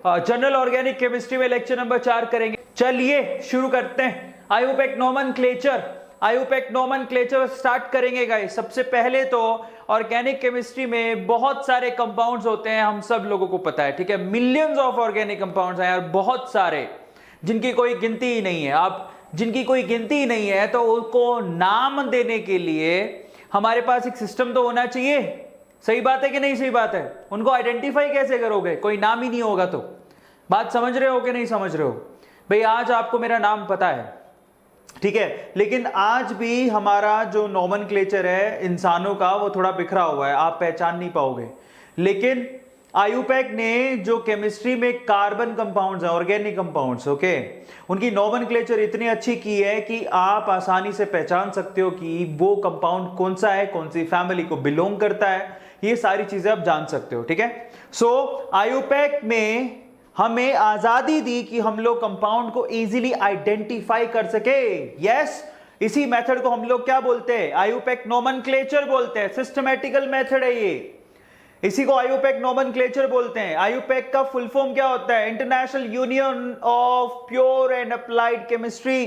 General organic chemistry में lecture number 4 करेंगे। चलिए शुरू करते हैं। आयुपेक नोमेनक्लेचर स्टार्ट करेंगे गाइस। सबसे पहले तो ऑर्गेनिक केमिस्ट्री में बहुत सारे कंपाउंड्स होते हैं, हम सब लोगों को पता है, ठीक है। मिलियंस ऑफ ऑर्गेनिक कंपाउंड्स हैं यार, बहुत सारे, जिनकी कोई गिनती ही नहीं है। आप जिनकी कोई गिनती ही नहीं है तो उनको नाम देने के लिए हमारे पास एक सिस्टम तो होना चाहिए। सही बात है कि नहीं? सही बात है। उनको आइडेंटिफाई कैसे करोगे? कोई नाम ही नहीं होगा तो। बात समझ रहे हो कि नहीं समझ रहे हो? भाई आज आपको मेरा नाम पता है, ठीक है, लेकिन आज भी हमारा जो नोमेनक्लेचर है इंसानों का वो थोड़ा बिखरा हुआ है, आप पहचान नहीं पाओगे। लेकिन आयुपेक ने जो केमिस्ट्री में कार्बन कंपाउंड्स हैं, ऑर्गेनिक कंपाउंड्स, ओके, उनकी नोमेनक्लेचर इतनी अच्छी की है कि आप आसानी से पहचान सकते हो कि वो कंपाउंड कौन सा है, कौन सी फैमिली को बिलोंग करता है, ये सारी चीजें आप जान सकते हो, ठीक है। सो आयुपेक में हमें आजादी दी कि हम लोग कंपाउंड को इजीली आइडेंटिफाई कर सके। यस, इसी मेथड को हम लोग क्या बोलते हैं? आयुपेक नोमेनक्लेचर बोलते हैं। सिस्टमैटिकल मेथड है ये, इसी को आयुपेक नोमेनक्लेचर बोलते हैं। आयुपेक का फुल फॉर्म क्या होता है? International union of pure and applied chemistry.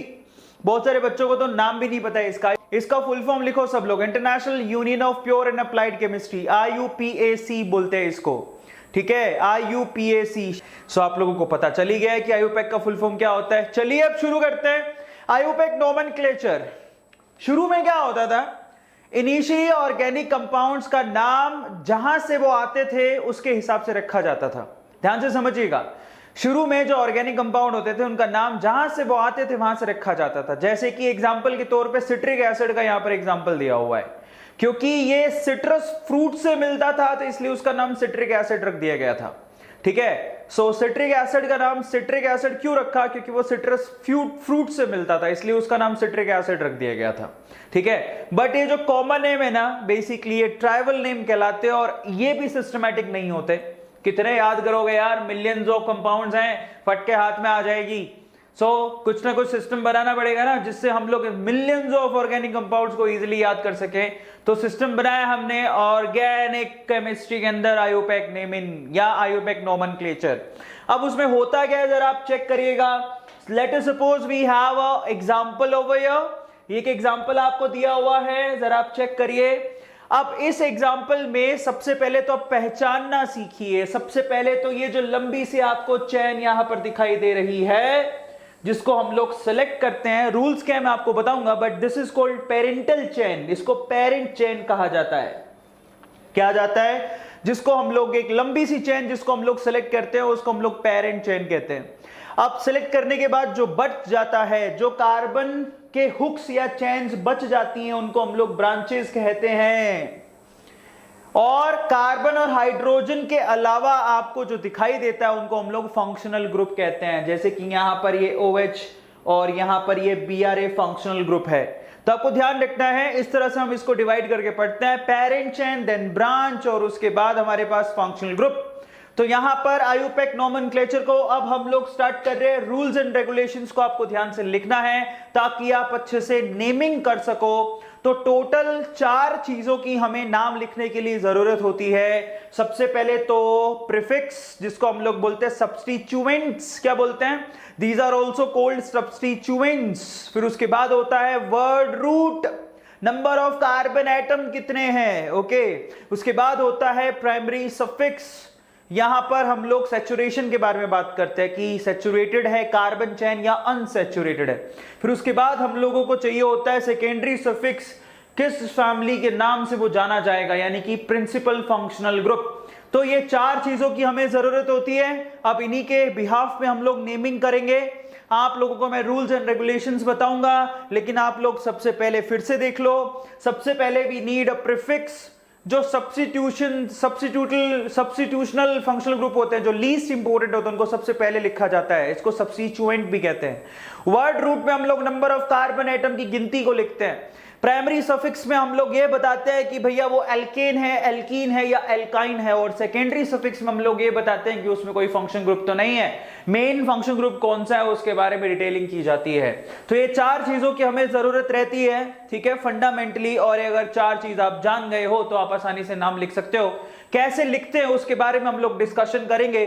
बहुत सारे बच्चों को तो नाम भी नहीं पता है इसका फुल फॉर्म लिखो सब लोग। International union of pure and applied chemistry, IUPAC बोलते हैं इसको, ठीक है, IUPAC। सो आप लोगों को पता चली गया है कि आयुपेक का फुल फॉर्म क्या होता है। चलिए अब शुरू करते हैं। आयुपेक नोमेनक्लेचर शुरू में क्या होता था? इनिशियली ऑर्गेनिक कंपाउंड्स का नाम जहां से वो आते थे उसके हिसाब से रखा जाता था। ध्यान से समझिएगा, शुरू में जो ऑर्गेनिक कंपाउंड होते थे उनका नाम जहां से वो आते थे वहां से रखा जाता था। जैसे कि एग्जांपल के तौर पे सिट्रिक एसिड का यहां पर एग्जांपल दिया हुआ है, क्योंकि ये सिट्रस फ्रूट से मिलता था तो इसलिए उसका नाम सिट्रिक एसिड रख दिया गया था, ठीक है। सो सिट्रिक एसिड का नाम सिट्रिक एसिड क्यों रखा? क्योंकि वो सिट्रस फ्रूट से मिलता था, इसलिए उसका नाम सिट्रिक एसिड रख दिया गया था, ठीक है। बट ये जो कॉमन नेम है ना, बेसिकली ये ट्राइबल नेम कहलाते हैं और ये भी सिस्टमैटिक नहीं होते। कितने याद करोगे यार? मिलियंस ऑफ कंपाउंड्स हैं, फट के हाथ में आ जाएगी। कुछ ना कुछ सिस्टम बनाना पड़ेगा ना, जिससे हम लोग मिलियंस ऑफ ऑर्गेनिक कंपाउंड्स को इजीली याद कर सके। तो सिस्टम बनाया हमने ऑर्गेनिक केमिस्ट्री के अंदर, आयुपेक नेमिंग या आयुपेक नोमेनक्लेचर। अब उसमें होता क्या है जरा आप चेक करिएगा। Let us suppose we have a example over here. एक एग्जांपल आपको दिया हुआ है, जरा आप चेक करिए। अब इस एग्जांपल में सबसे पहले तो आप पहचानना सीखिए। सबसे पहले तो ये जो लंबी सी आपको चेन यहां पर दिखाई दे रही है, जिसको हम लोग सेलेक्ट करते हैं, रूल्स क्या है मैं आपको बताऊंगा, but this is called parental chain. इसको पेरेंट चेन कहा जाता है। क्या जाता है? जिसको हम लोग एक लंबी सी चेन जिसको हम लोग सेलेक्ट करते हैं उसको हम लोग पेरेंट चेन कहते हैं। अब सेलेक्ट करने के बाद जो बच जाता है, जो कार्बन के हुक्स या चेन्स बच जाती हैं, उनको हम लोग ब्रांचेस कहते हैं। और कार्बन और हाइड्रोजन के अलावा आपको जो दिखाई देता है उनको हम लोग फंक्शनल ग्रुप कहते हैं। जैसे कि यहां पर ये OH और यहां पर ये BRA फंक्शनल ग्रुप है। तो आपको ध्यान रखना है, इस तरह से हम इसको डिवाइड करके पढ़ते हैं, पेरेंट चेन, देन ब्रांच, और उसके बाद हमारे पास फंक्शनल ग्रुप। तो यहां पर आयुपेक नोमेनक्लेचर को अब हम लोग स्टार्ट कर रहे हैं। रूल्स एंड रेगुलेशंस को आपको ध्यान से लिखना है ताकि आप अच्छे से नेमिंग कर सको। तो टोटल 4 चीजों की हमें नाम लिखने के लिए जरूरत होती है। सबसे पहले तो प्रीफिक्स, जिसको हम लोग बोलते हैं सब्स्टिट्यूएंट्स। क्या बोलते हैं? These are also called substituents. फिर उसके बाद होता है word root, number of carbon atom कितने हैं, ओके। उसके बाद होता है प्राइमरी सफिक्स। यहां पर हम लोग सैचुरेशन के बारे में बात करते हैं कि सैचुरेटेड है कार्बन चेन या अनसैचुरेटेड है। फिर उसके बाद हम लोगों को चाहिए होता है सेकेंडरी सफिक्स, किस फैमिली के नाम से वो जाना जाएगा, यानी कि प्रिंसिपल फंक्शनल ग्रुप। तो ये 4 चीजों की हमें जरूरत होती है। अब इन्हीं के बिहाफ में हम लोग नेमिंग करेंगे। आप लोगों को मैं रूल्स एंड रेगुलेशंस बताऊंगा, लेकिन आप लोग सबसे पहले फिर से देख लो। सबसे पहले वी नीड अ प्रीफिक्स। जो सब्स्टिट्यूशनल फंक्शनल ग्रुप होते हैं, जो लीस्ट इंपोर्टेंट होते हैं, उनको सबसे पहले लिखा जाता है। इसको सब्स्टिट्यूएंट भी कहते हैं। वर्ड रूट में हम लोग नंबर ऑफ कार्बन एटम की गिनती को लिखते हैं। प्राइमरी सफिक्स में हम लोग ये बताते हैं कि भैया वो एल्केन है, एल्कीन है या एल्काइन है। और सेकेंडरी सफिक्स में हम लोग ये बताते हैं कि उसमें कोई फंक्शन ग्रुप तो नहीं है। मेन फंक्शन ग्रुप कौन सा है उसके बारे में डिटेलिंग की जाती है। तो ये 4 चीजों की हमें जरूरत रहती है, ठीक है, फंडामेंटली। और अगर 4 चीज आप जान गए हो तो आप आसानी से नाम लिख सकते हो। कैसे लिखते हैं उसके बारे में हम लोग डिस्कशन करेंगे।